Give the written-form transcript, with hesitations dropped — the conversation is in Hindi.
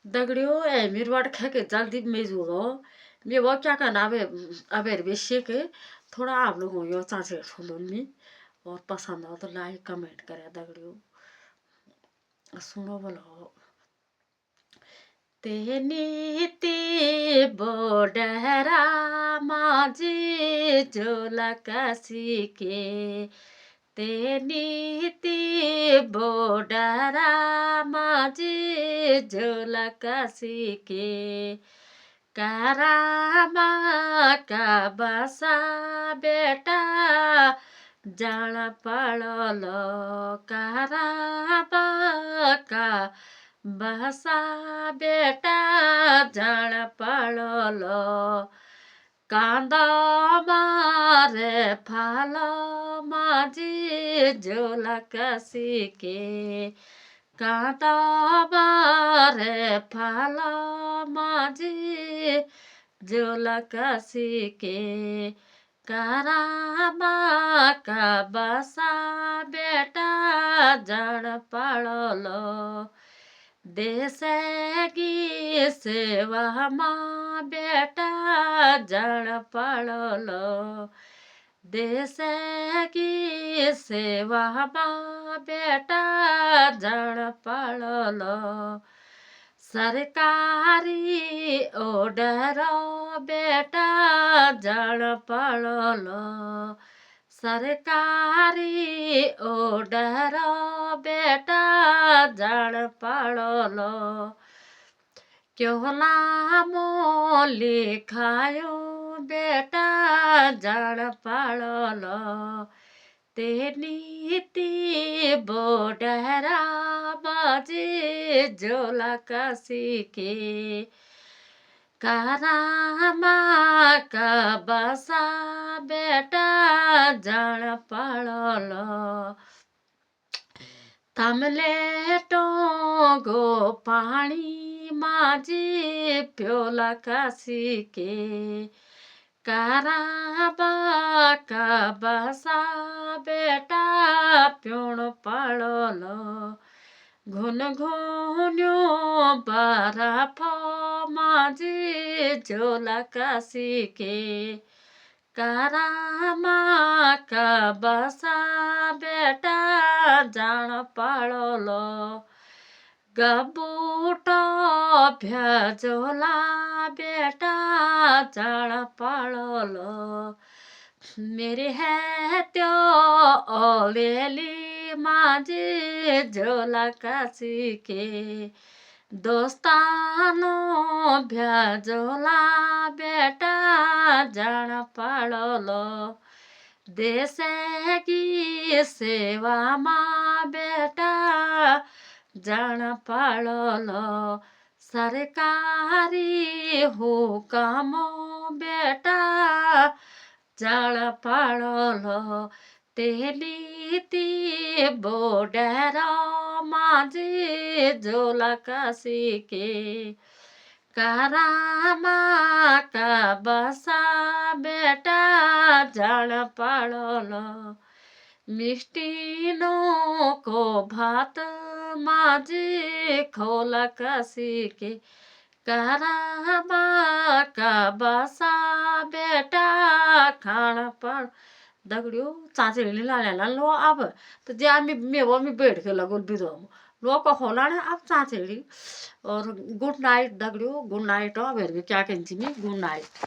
दगड़ियों ए मेरे वाट खा के जल्दी में जुड़ो मैं वो क्या करना अब बेशे के थोड़ा आप लोगों यो चाचे सुननी और पसंद हो तो लाइक कमेंट करे दगड़ियों सुनो बोलो ते नीति बोडरा माजी जोला कासी के ते नीति बोडरा माजी जोला कासी के कारामा का बसा बेटा जाळ पळल कारामा का बसा बेटा जाळ पळल कांदा मारे फाल माझी जोला कसी के कांदा मारे फाल माझी जोला कसी के कारामा का बसा बेटा जड़ पड़ल देशगी सेवा माँ बेटा जड़ पड़ल देशगी सेवा माँ बेटा जड़ पड़ल सरकारी ऑर्डर बेटा जड़ पड़ल सरकारी ऑर्डर बेटा जड़ पड़ल क्यों नाम लिखायो बेटा जड़ पड़ल ते नीति बोडरा बाजी जोला कसी के कारामा का बसा बेटा जड़ पड़ल तमले टोगो पानी माझी प्योला कासी के कारामा का बसा बेटा प्योण पड़ल घुन घुन्यो बरफ माझी झोला कासी के कारामा का बसा बेटा जान पड़ल गबूट भ्याजोला बेटा जान पड़ल मेरे है त्यो ओलेली माझी झोला कासी के दोस्तानो भ्याजोला बेटा जान पड़ल देश की सेवा माँ बेटा जान पड़ल सरकारी हुकमो बेटा जान पड़ल तेलीती बोडर माझी जोला कासी के कारामा का बसा बेटा जान पड़ल मिष्टिनो को भात माझी खोला कासी के कारामा का बसा बेटा खान पड़ दगड़ियों चाचे लाला लो अब तो जे मैं वो मैं बैठ के लगो बिदो लो को खोला ना अब चाचे और गुड नाइट दगड़ियों गुड नाइट अब क्या कहती मैं गुड नाइट।